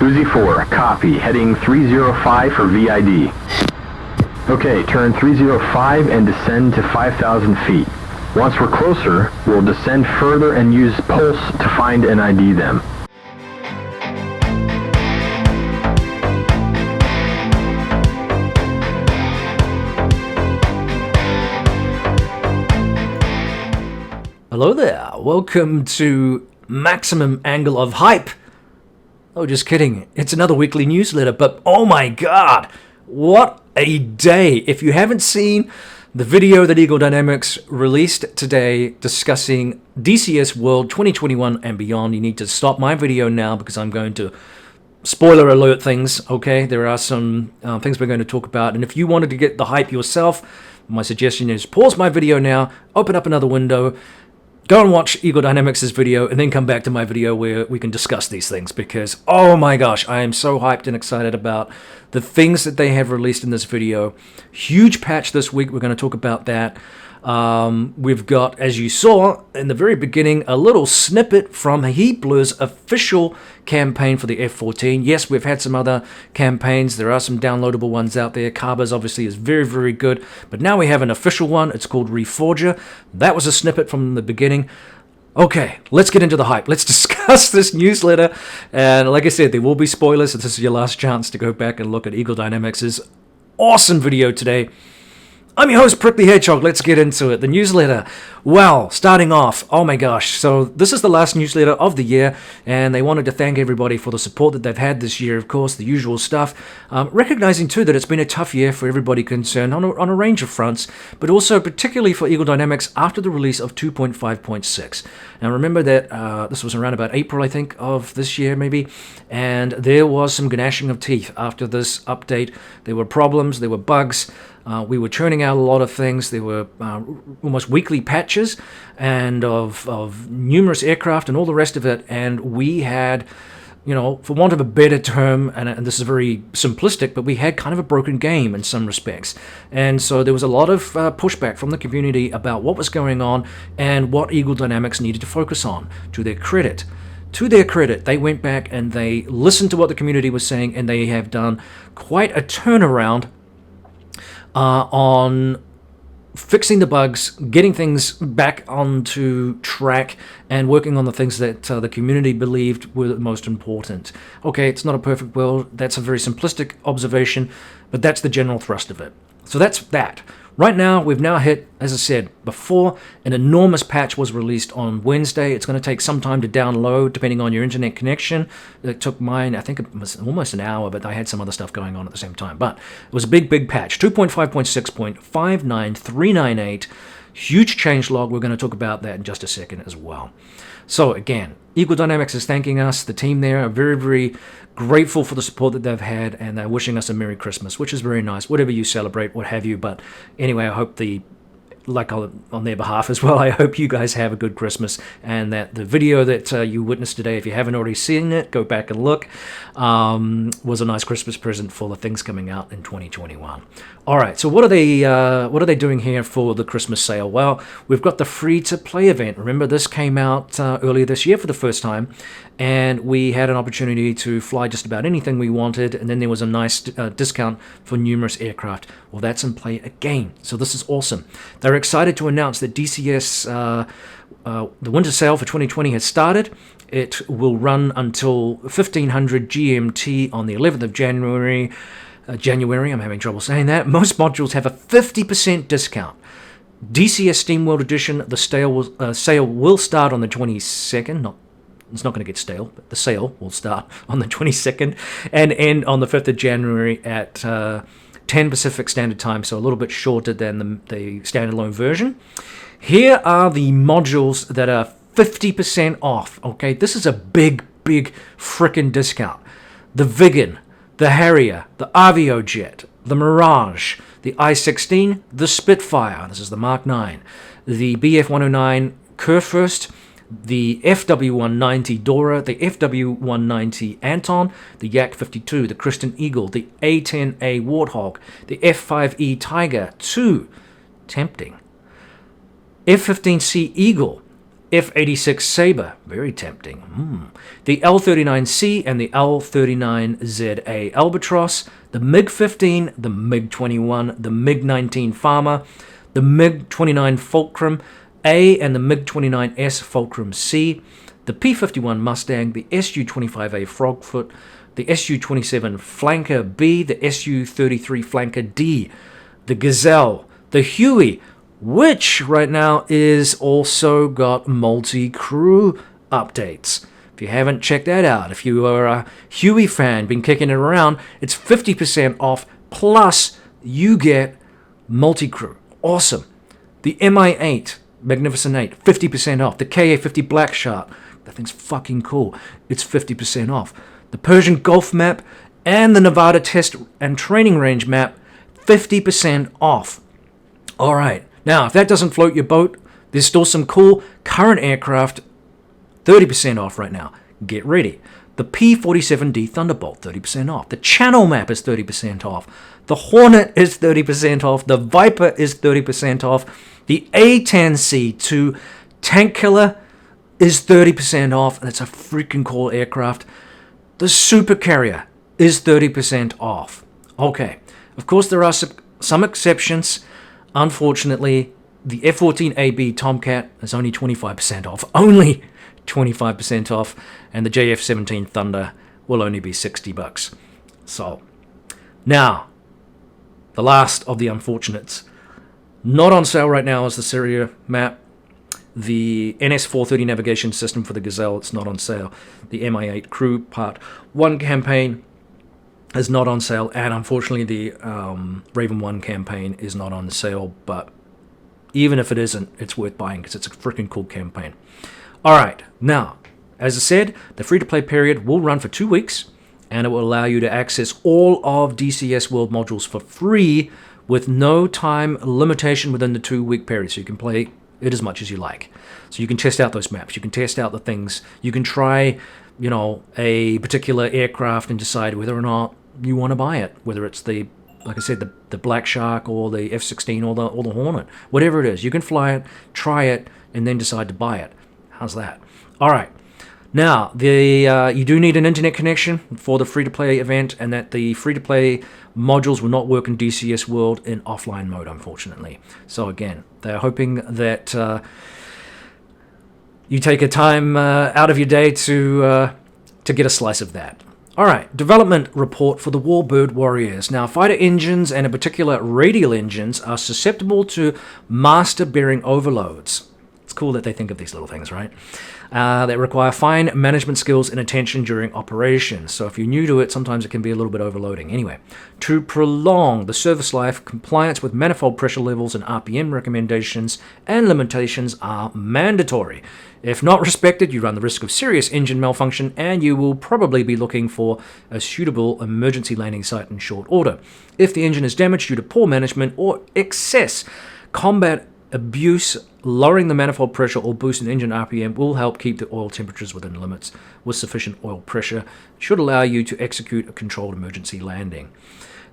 Uzi 4, copy, heading 305 for VID. Okay, turn 305 and descend to 5,000 feet. Once we're closer, we'll descend further and use pulse to find and ID them. Hello there, welcome to Maximum Angle of Hype. Oh, just kidding, it's another weekly newsletter, but oh my god, what a day. If you haven't seen the video that Eagle Dynamics released today discussing DCS World 2021 and beyond, you need to stop my video now because I'm going to spoiler alert things, okay? There are some things we're going to talk about, and if you wanted to get the hype yourself, my suggestion is pause my video now, open up another window, go and watch Eagle Dynamics' video, and then come back to my video where we can discuss these things, because, oh my gosh, I am so hyped and excited about the things that they have released in this video. Huge patch this week, we're going to talk about that. We've got, as you saw in the very beginning, a little snippet from Heatblur's official campaign for the F-14. Yes, we've had some other campaigns. There are some downloadable ones out there. Carver's obviously is very, very good. But now we have an official one. It's called Reforger. That was a snippet from the beginning. Okay, let's get into the hype. Let's discuss this newsletter. And like I said, there will be spoilers. So this is your last chance to go back and look at Eagle Dynamics' awesome video today. I'm your host, Prickly Hedgehog. Let's get into it. The newsletter. Well, starting off, oh my gosh. So this is the last newsletter of the year, and they wanted to thank everybody for the support that they've had this year, of course, the usual stuff. Recognizing, too, that it's been a tough year for everybody concerned on a range of fronts, but also particularly for Eagle Dynamics after the release of 2.5.6. Now, remember that this was around about April, I think, of this year, maybe, and there was some gnashing of teeth after this update. There were problems, there were bugs. We were churning out a lot of things. There were almost weekly patches and of numerous aircraft and all the rest of it. And we had, you know, for want of a better term, and this is very simplistic, but we had kind of a broken game in some respects. And so there was a lot of pushback from the community about what was going on and what Eagle Dynamics needed to focus on. To their credit, they went back and they listened to what the community was saying, and they have done quite a turnaround on fixing the bugs, getting things back onto track, and working on the things that the community believed were the most important. Okay, it's not a perfect world. That's a very simplistic observation, but that's the general thrust of it. So that's that. Right now, we've now hit, as I said before, an enormous patch was released on Wednesday. It's going to take some time to download, depending on your internet connection. It took mine, I think it was almost an hour, but I had some other stuff going on at the same time. But it was a big, big patch. 2.5.6.59398. Huge changelog. We're going to talk about that in just a second as well. So again, Eagle Dynamics is thanking us. The team there are very, very grateful for the support that they've had, and they're wishing us a Merry Christmas, which is very nice. Whatever you celebrate, what have you. But anyway, I hope on their behalf as well, I hope you guys have a good Christmas, and that the video that you witnessed today, if you haven't already seen it, go back and look, was a nice Christmas present for the things coming out in 2021. All right, so what are they doing here for the Christmas sale? Well, we've got the free-to-play event. Remember, this came out earlier this year for the first time, and we had an opportunity to fly just about anything we wanted, and then there was a nice discount for numerous aircraft. Well, that's in play again, so this is awesome. They're excited to announce that DCS, the winter sale for 2020 has started. It will run until 1500 GMT on the 11th of January. I'm having trouble saying that. Most modules have a 50% discount. DCS SteamWorld Edition, the sale will start on the 22nd. It's not going to get stale, but the sale will start on the 22nd and end on the 5th of January at 10 Pacific Standard Time, so a little bit shorter than the standalone version. Here are the modules that are 50% off, okay? This is a big, big frickin' discount. The Viggen, the Harrier, the Aviojet, the Mirage, the I-16, the Spitfire, this is the Mark 9, the BF-109 Kurfürst, the FW-190 Dora, the FW-190 Anton, the Yak-52, the Kristen Eagle, the A-10A Warthog, the F-5E Tiger, 2, tempting, F-15C Eagle, F-86 Sabre, very tempting. The L-39C and the L-39ZA Albatross, the MiG-15, the MiG-21, the MiG-19 Farmer, the MiG-29 Fulcrum A and the MiG-29S Fulcrum C, the P-51 Mustang, the Su-25A Frogfoot, the Su-27 Flanker B, the Su-33 Flanker D, the Gazelle, the Huey, which right now is also got multi-crew updates. If you haven't checked that out, if you are a Huey fan, been kicking it around, it's 50% off, plus you get multi-crew. Awesome. The Mi-8, Magnificent 8, 50% off. The Ka-50 Black Shark, that thing's fucking cool. It's 50% off. The Persian Gulf map and the Nevada Test and Training Range map, 50% off. All right. Now, if that doesn't float your boat, there's still some cool current aircraft, 30% off right now. Get ready. The P-47D Thunderbolt, 30% off. The Channel map is 30% off. The Hornet is 30% off. The Viper is 30% off. The A-10C2 Tank Killer is 30% off, and it's a freaking cool aircraft. The Super Carrier is 30% off. Okay, of course there are some exceptions. Unfortunately, the F-14AB Tomcat is only 25% off. Only 25% off. And the JF-17 Thunder will only be $60. So, now, the last of the unfortunates. Not on sale right now is the Syria map. The NS-430 navigation system for the Gazelle, it's not on sale. The Mi-8 Crew Part 1 campaign is not on sale, and unfortunately the Raven 1 campaign is not on sale, but even if it isn't, it's worth buying because it's a freaking cool campaign. Alright, now, as I said, the free-to-play period will run for 2 weeks, and it will allow you to access all of DCS World modules for free with no time limitation within the 2-week period, so you can play it as much as you like. So you can test out those maps, you can test out the things, you can try, you know, a particular aircraft and decide whether or not you want to buy it, whether it's the, like I said, the Black Shark or the F-16 or the Hornet, whatever it is. You can fly it, try it, and then decide to buy it. How's that? All right. Now, you do need an internet connection for the free-to-play event, and that the free-to-play modules will not work in DCS World in offline mode, unfortunately. So again, they're hoping that you take a time out of your day to get a slice of that. All right, development report for the Warbird Warriors. Now, fighter engines, and in particular radial engines, are susceptible to master bearing overloads. It's cool that they think of these little things, right? They require fine management skills and attention during operations. So if you're new to it, sometimes it can be a little bit overloading. Anyway, to prolong the service life, compliance with manifold pressure levels and RPM recommendations and limitations are mandatory. If not respected, you run the risk of serious engine malfunction, and you will probably be looking for a suitable emergency landing site in short order. If the engine is damaged due to poor management or excess combat abuse, lowering the manifold pressure or boosting engine RPM will help keep the oil temperatures within limits. With sufficient oil pressure, should allow you to execute a controlled emergency landing.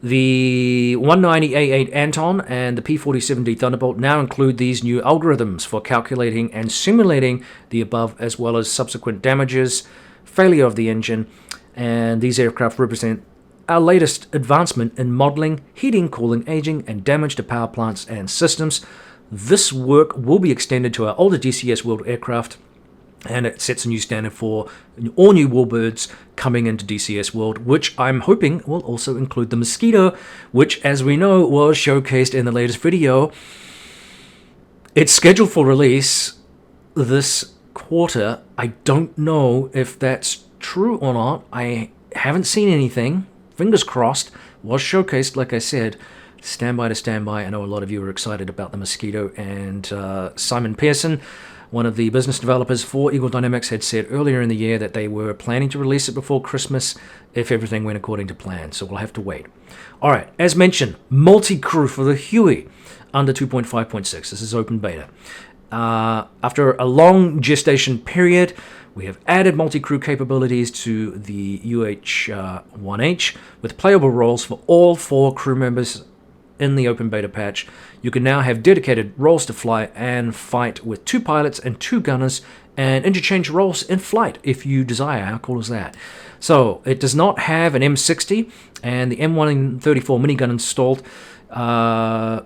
The 190A8 Anton and the P-47D Thunderbolt now include these new algorithms for calculating and simulating the above, as well as subsequent damages, failure of the engine, and these aircraft represent our latest advancement in modeling, heating, cooling, aging, and damage to power plants and systems. This work will be extended to our older DCS World aircraft, and it sets a new standard for all new Warbirds coming into DCS World, which I'm hoping will also include the Mosquito, which, as we know, was showcased in the latest video. It's scheduled for release this quarter. I don't know if that's true or not. I haven't seen anything. Fingers crossed. Was showcased, like I said. Stand by to stand by. I know a lot of you are excited about the Mosquito, and Simon Pearson, one of the business developers for Eagle Dynamics, had said earlier in the year that they were planning to release it before Christmas if everything went according to plan, so we'll have to wait. All right, as mentioned, multi-crew for the Huey under 2.5.6. This is open beta. After a long gestation period, we have added multi-crew capabilities to the UH-1H with playable roles for all 4 crew members in the open beta patch, you can now have dedicated roles to fly and fight with 2 pilots and 2 gunners and interchange roles in flight if you desire. How cool is that? So it does not have an M60 and the M134 minigun installed. Let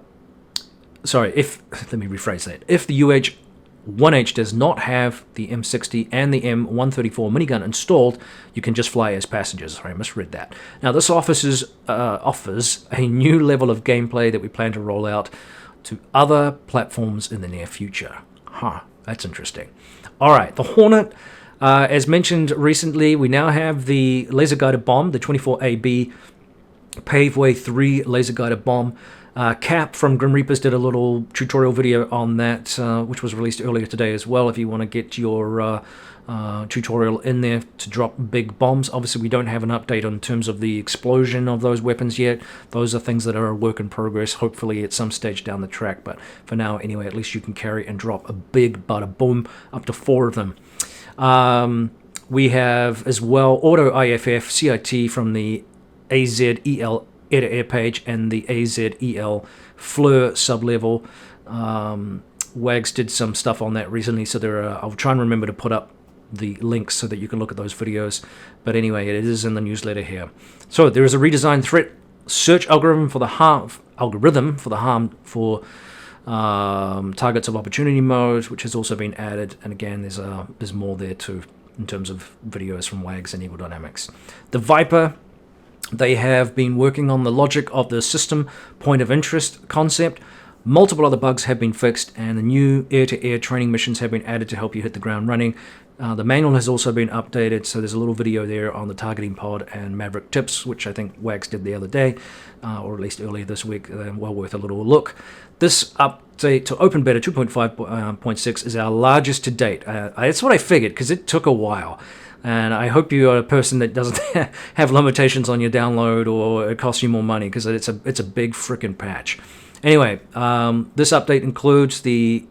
me rephrase that. If the UH-1H does not have the M60 and the M134 minigun installed, you can just fly as passengers. Sorry, I misread that. Now, this offers a new level of gameplay that we plan to roll out to other platforms in the near future. That's interesting. All right, the Hornet, as mentioned recently, we now have the laser-guided bomb, the 24AB Paveway 3 laser-guided bomb. Cap from Grim Reapers did a little tutorial video on that, which was released earlier today as well, if you want to get your tutorial in there to drop big bombs. Obviously, we don't have an update in terms of the explosion of those weapons yet. Those are things that are a work in progress, hopefully at some stage down the track. But for now, anyway, at least you can carry and drop a big bada boom, up to 4 of them. We have as well Auto IFF CIT from the AZEL air page and the AZEL FLIR sublevel. Wags did some stuff on that recently, so I'll try and remember to put up the links so that you can look at those videos. But anyway, it is in the newsletter here. So there is a redesigned threat search algorithm for the harm for targets of opportunity mode, which has also been added. And again, there's more there too in terms of videos from Wags and Eagle Dynamics. The Viper. They have been working on the logic of the system point of interest concept. Multiple other bugs have been fixed, and the new air-to-air training missions have been added to help you hit the ground running. The manual has also been updated, so there's a little video there on the targeting pod and Maverick tips, which I think Wags did the other day, or at least earlier this week. Well worth a little look. This update to Open Beta 2.5.6 is our largest to date. That's what I figured, because it took a while. And I hope you are a person that doesn't have limitations on your download or it costs you more money, because it's a big frickin' patch. Anyway, this update includes the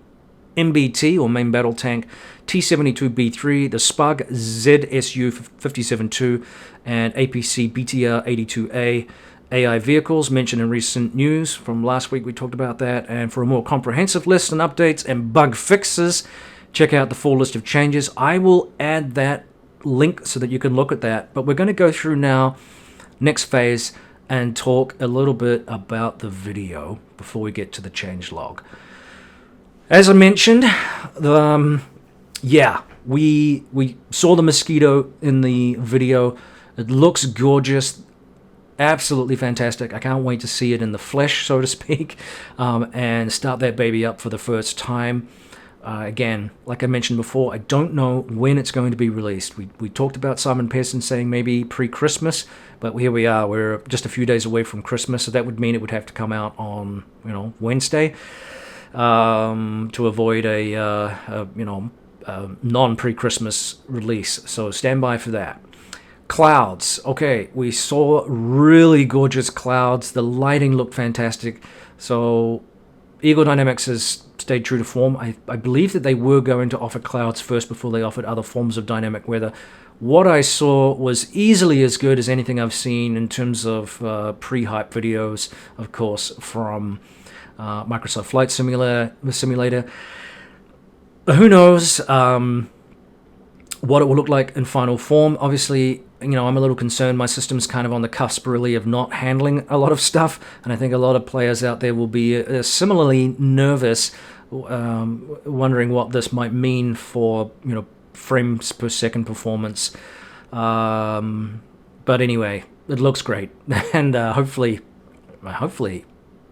MBT, or Main Battle Tank, T-72B3, the SPUG ZSU-57-2, and APC BTR-82A AI vehicles mentioned in recent news. From last week we talked about that. And for a more comprehensive list and updates and bug fixes, check out the full list of changes. I will add that link so that you can look at that. But we're going to go through now, next phase, and talk a little bit about the video before we get to the changelog. As I mentioned, we saw the Mosquito in the video. It looks gorgeous, absolutely fantastic. I can't wait to see it in the flesh, so to speak, and start that baby up for the first time. Again, like I mentioned before, I don't know when it's going to be released. We talked about Simon Pearson saying maybe pre-Christmas, but here we are. We're just a few days away from Christmas, so that would mean it would have to come out on Wednesday to avoid a non-pre-Christmas release. So stand by for that. Clouds. Okay, we saw really gorgeous clouds. The lighting looked fantastic. So Eagle Dynamics has stayed true to form. I believe that they were going to offer clouds first before they offered other forms of dynamic weather. What I saw was easily as good as anything I've seen in terms of pre-hype videos, of course, from Microsoft Flight Simulator. Who knows what it will look like in final form. Obviously, I'm a little concerned. My system's kind of on the cusp, really, of not handling a lot of stuff, and I think a lot of players out there will be similarly nervous, wondering what this might mean for frames per second performance. But anyway, it looks great, and hopefully,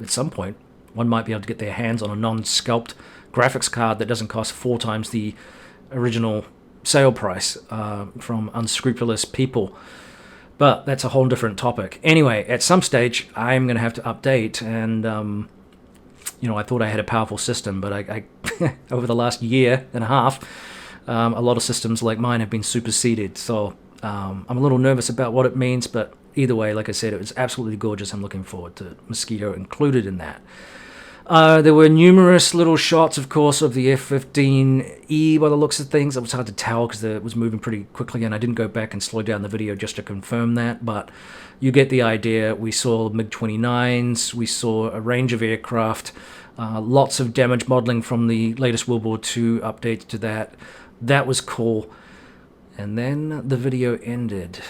at some point, one might be able to get their hands on a non-sculpt graphics card that doesn't cost 4 times the original sale price from unscrupulous people. But that's a whole different topic. Anyway, at some stage, I'm going to have to update, and I thought I had a powerful system, but I over the last year and a half, a lot of systems like mine have been superseded. So I'm a little nervous about what it means, but either way, like I said, it was absolutely gorgeous. I'm looking forward to Mosquito included in that. There were numerous little shots, of course, of the F-15E by the looks of things. It was hard to tell because it was moving pretty quickly, and I didn't go back and slow down the video just to confirm that, but you get the idea. We saw MiG-29s, we saw a range of aircraft, lots of damage modeling from the latest World War II updates to that. That was cool. And then the video ended.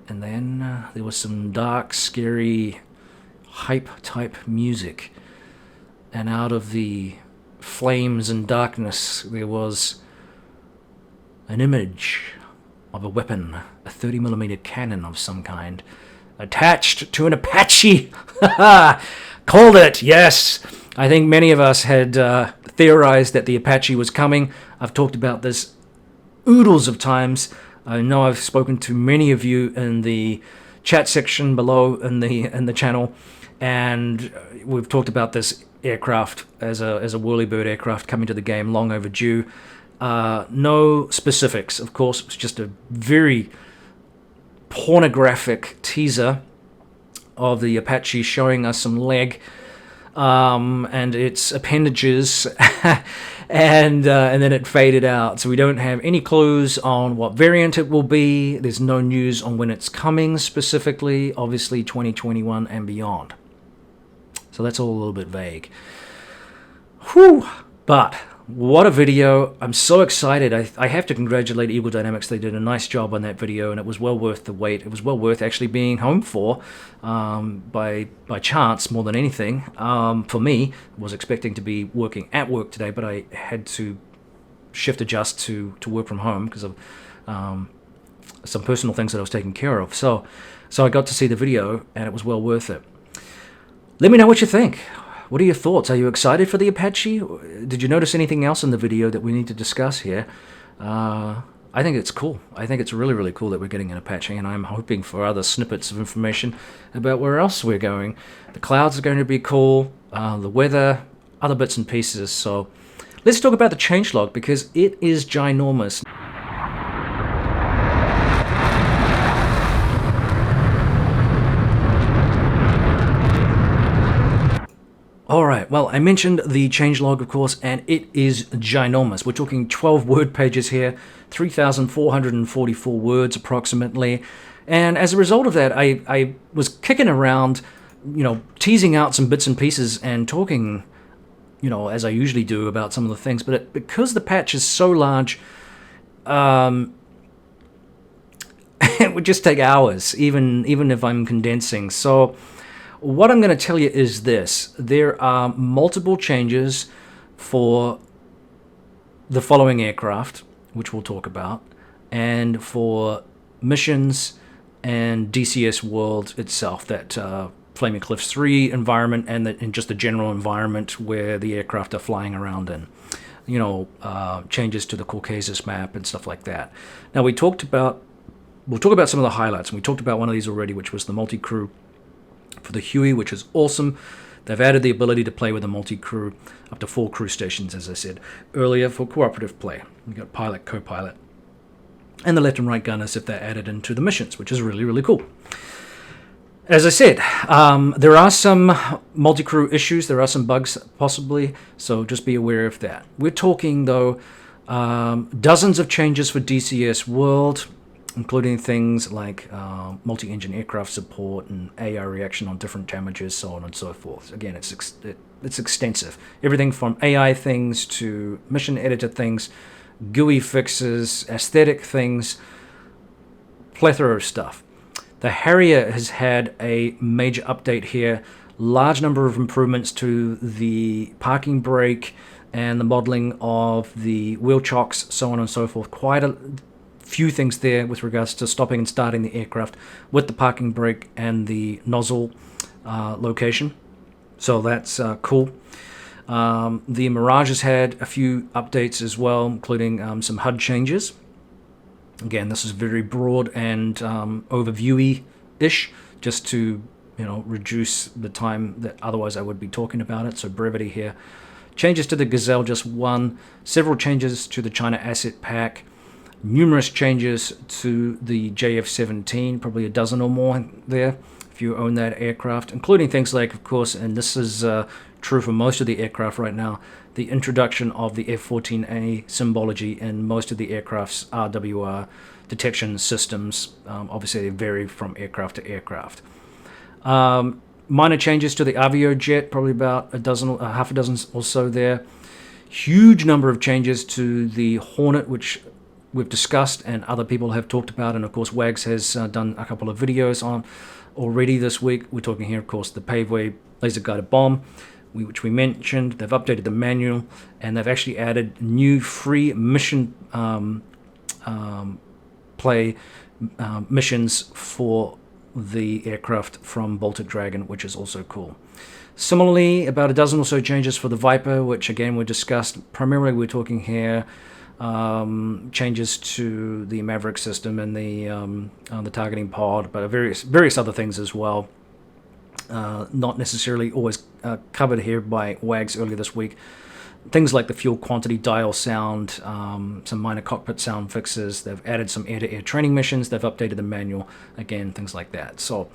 And then there was some dark, scary, hype-type music. And out of the flames and darkness, there was an image of a weapon, a 30mm cannon of some kind, attached to an Apache. Called it, yes. I think many of us had theorized that the Apache was coming. I've talked about this oodles of times. I know I've spoken to many of you in the chat section below in the channel, and we've talked about this aircraft as a whirlybird aircraft coming to the game, long overdue. No specifics, of course. It was just a very pornographic teaser of the Apache showing us some leg and its appendages, and then it faded out. So we don't have any clues on what variant it will be. There's no news on when it's coming specifically, obviously 2021 and beyond. So that's all a little bit vague. Whew! But what a video. I'm so excited. I have to congratulate Eagle Dynamics. They did a nice job on that video, and it was well worth the wait. It was well worth actually being home for, by chance more than anything. For me, I was expecting to be working at work today, but I had to adjust to work from home because of some personal things that I was taking care of. So I got to see the video, and it was well worth it. Let me know what you think. What are your thoughts? Are you excited for the Apache? Did you notice anything else in the video that we need to discuss here? I think it's cool. I think it's really, really cool that we're getting an Apache, and I'm hoping for other snippets of information about where else we're going. The clouds are going to be cool, the weather, other bits and pieces. So let's talk about the changelog, because it is ginormous. Alright, well, I mentioned the changelog, of course, and it is ginormous. We're talking 12 word pages here, 3,444 words approximately. And as a result of that, I was kicking around, teasing out some bits and pieces and talking, as I usually do about some of the things. But because the patch is so large, it would just take hours, even if I'm condensing. So what I'm going to tell you is this. There are multiple changes for the following aircraft, which we'll talk about, and for missions and DCS world itself, that Flaming Cliffs 3 environment, and just the general environment where the aircraft are flying around in. Changes to the Caucasus map and stuff like that. Now, we'll talk about some of the highlights, and we talked about one of these already, which was the multi-crew for the Huey, which is awesome. They've added the ability to play with a multi-crew, up to 4 crew stations, as I said earlier, for cooperative play. You've got pilot, co-pilot, and the left and right gunners if they're added into the missions, which is really, really cool. As I said, there are some multi-crew issues, there are some bugs possibly, so just be aware of that. We're talking, though, dozens of changes for DCS World, including things like multi-engine aircraft support and AI reaction on different damages, so on and so forth. Again, it's extensive. Everything from AI things to mission editor things, GUI fixes, aesthetic things, plethora of stuff. The Harrier has had a major update here, large number of improvements to the parking brake and the modeling of the wheel chocks, so on and so forth. Quite a few things there with regards to stopping and starting the aircraft with the parking brake and the nozzle location. So that's cool. The Mirage has had a few updates as well, including some HUD changes. Again, this is very broad and overviewy-ish, just to reduce the time that otherwise I would be talking about it. So brevity here. Changes to the Gazelle, just one. Several changes to the China Asset Pack. Numerous changes to the JF-17, probably a dozen or more there if you own that aircraft, including things like, of course, and this is true for most of the aircraft right now. The introduction of the F-14A symbology in most of the aircraft's RWR detection systems. Obviously, they vary from aircraft to aircraft. Minor changes to the Avio jet, probably about half a dozen or so there. Huge number of changes to the Hornet, which we've discussed and other people have talked about, and of course Wags has done a couple of videos on already this week. We're talking here, of course, the Paveway laser guided bomb, which we mentioned. They've updated the manual, and they've actually added new free mission play missions for the aircraft from Baltic Dragon, which is also cool. Similarly, about a dozen or so changes for the Viper, which again were discussed. Primarily we're talking here changes to the Maverick system and the targeting pod, but various other things as well. Not necessarily always covered here by Wags earlier this week. Things like the fuel quantity dial sound, some minor cockpit sound fixes. They've added some air-to-air training missions. They've updated the manual. Again, things like that. So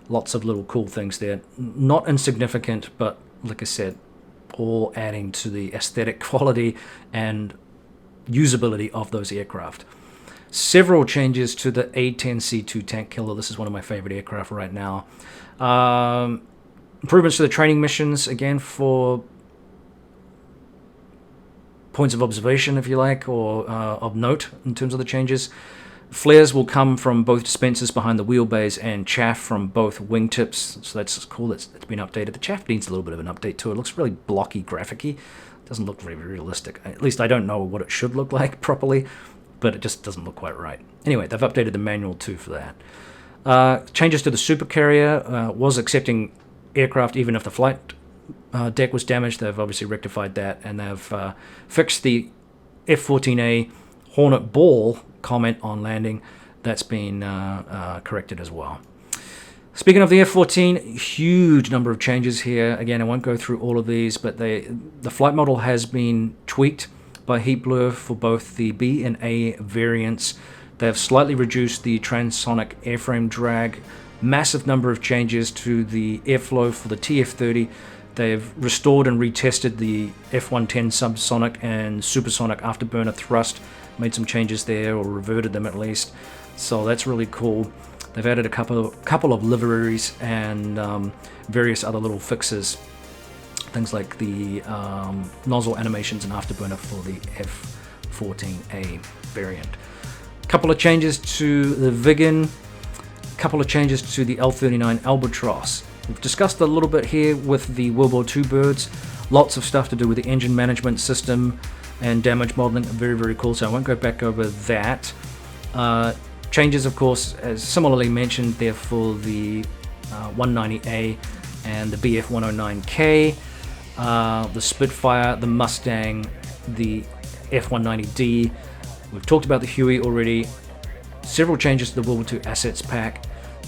lots of little cool things there. Not insignificant, but like I said, all adding to the aesthetic quality and usability of those aircraft. Several changes to the A-10C2 tank killer. This is one of my favorite aircraft right now. Improvements to the training missions, again, for points of observation, if you like, or of note in terms of the changes. Flares will come from both dispensers behind the wheelbase and chaff from both wingtips, so that's cool. It's been updated. The chaff needs a little bit of an update too. It looks really blocky, graphic-y. Doesn't look very realistic. At least I don't know what it should look like properly, but it just doesn't look quite right. Anyway, they've updated the manual too for that. Changes to the supercarrier was accepting aircraft even if the flight deck was damaged. They've obviously rectified that, and they've fixed the F-14A Hornet ball comment on landing. That's been corrected as well. Speaking of the F-14, huge number of changes here. Again, I won't go through all of these, but the flight model has been tweaked by Heat Blur for both the B and A variants. They've slightly reduced the transonic airframe drag. Massive number of changes to the airflow for the TF-30. They've restored and retested the F-110 subsonic and supersonic afterburner thrust. Made some changes there, or reverted them at least. So that's really cool. They've added a couple of liveries and various other little fixes. Things like the nozzle animations and afterburner for the F-14A variant. Couple of changes to the Viggen. Couple of changes to the L-39 Albatross. We've discussed a little bit here with the World War II birds. Lots of stuff to do with the engine management system and damage modeling. Very, very cool. So I won't go back over that. Changes, of course, as similarly mentioned there for the 190A and the BF-109K, the Spitfire, the Mustang, the F-190D. We've talked about the Huey already. Several changes to the World War II assets pack.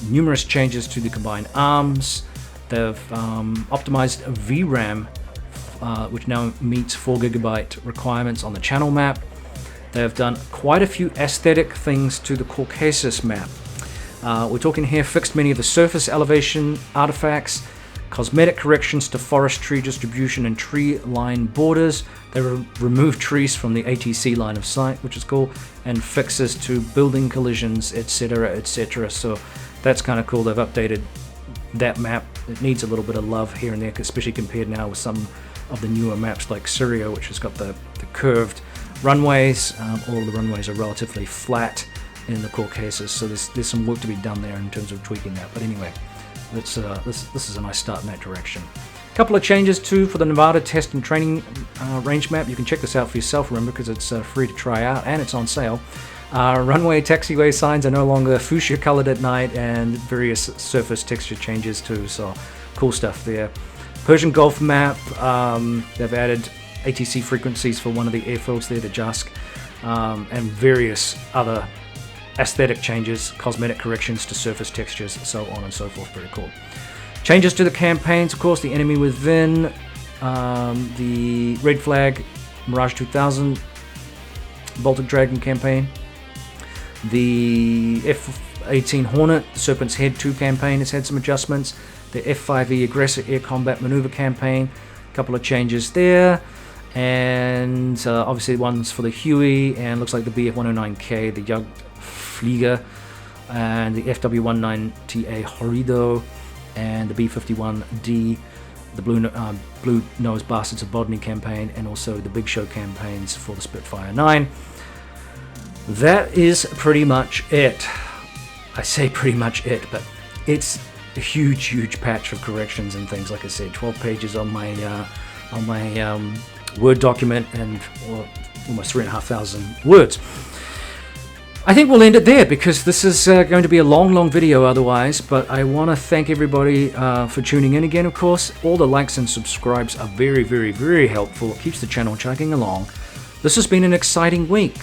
Numerous changes to the combined arms. They've optimized VRAM, which now meets 4GB requirements on the channel map. They've done quite a few aesthetic things to the Caucasus map. We're talking here fixed many of the surface elevation artifacts, cosmetic corrections to forest tree distribution and tree line borders. They removed trees from the ATC line of sight, which is cool, and fixes to building collisions, etc., etc. So that's kind of cool. They've updated that map. It needs a little bit of love here and there, especially compared now with some of the newer maps like Syria, which has got the curved runways. All of the runways are relatively flat in the Caucasus, so there's some work to be done there in terms of tweaking that. But anyway, this is a nice start in that direction. A couple of changes too for the Nevada test and training range map. You can check this out for yourself, remember, because it's free to try out and it's on sale. Runway taxiway signs are no longer fuchsia colored at night, and various surface texture changes too, so cool stuff there. Persian Gulf map, they've added ATC frequencies for one of the airfields there to Jusk, and various other aesthetic changes, cosmetic corrections to surface textures, so on and so forth. Very cool. Changes to the campaigns, of course, the Enemy Within, the Red Flag, Mirage 2000, Baltic Dragon campaign, the F-18 Hornet, Serpent's Head 2 campaign has had some adjustments, the F-5E Aggressor Air Combat Maneuver campaign, couple of changes there, and obviously ones for the Huey, and looks like the BF-109K, the Jagdflieger, and the FW-19TA Horrido, and the B-51D, the Blue Nose Bastards of Bodny campaign, and also the Big Show campaigns for the Spitfire 9. That is pretty much it. I say pretty much it, but it's a huge patch of corrections and things. Like I said, 12 pages on my Word document, and almost 3,500 words. I think we'll end it there, because this is going to be a long video otherwise, but I want to thank everybody for tuning in again. Of course, all the likes and subscribes are very helpful. It keeps the channel chugging along. This has been an exciting week.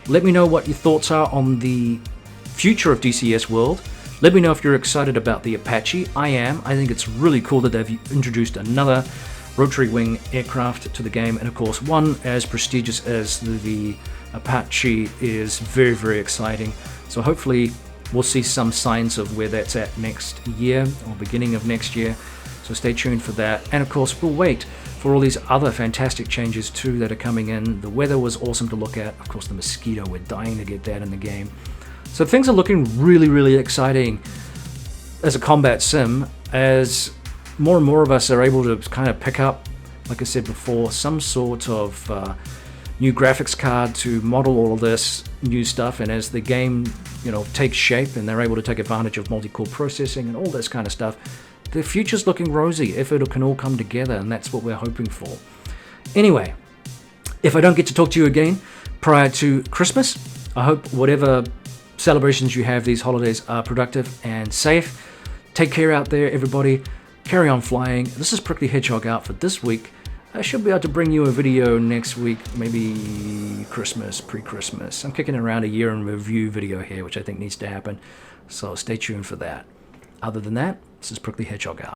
Let me know what your thoughts are on the future of DCS World. Let me know if you're excited about the Apache. I am. I think it's really cool that they've introduced another rotary wing aircraft to the game, and of course one as prestigious as the Apache is very exciting. So hopefully we'll see some signs of where that's at next year, or beginning of next year. So stay tuned for that. And of course we'll wait for all these other fantastic changes too that are coming in. The weather was awesome to look at. Of course the Mosquito, we're dying to get that in the game. So things are looking really exciting as a combat sim, as more and more of us are able to kind of pick up, like I said before, some sort of new graphics card to model all of this new stuff. And as the game, takes shape and they're able to take advantage of multi-core processing and all this kind of stuff, the future's looking rosy if it can all come together, and that's what we're hoping for. Anyway, if I don't get to talk to you again prior to Christmas, I hope whatever celebrations you have these holidays are productive and safe. Take care out there, everybody. Carry on flying. This is Prickly Hedgehog out for this week. I should be able to bring you a video next week, maybe Christmas, pre-Christmas. I'm kicking around a year in review video here, which I think needs to happen. So stay tuned for that. Other than that, this is Prickly Hedgehog out.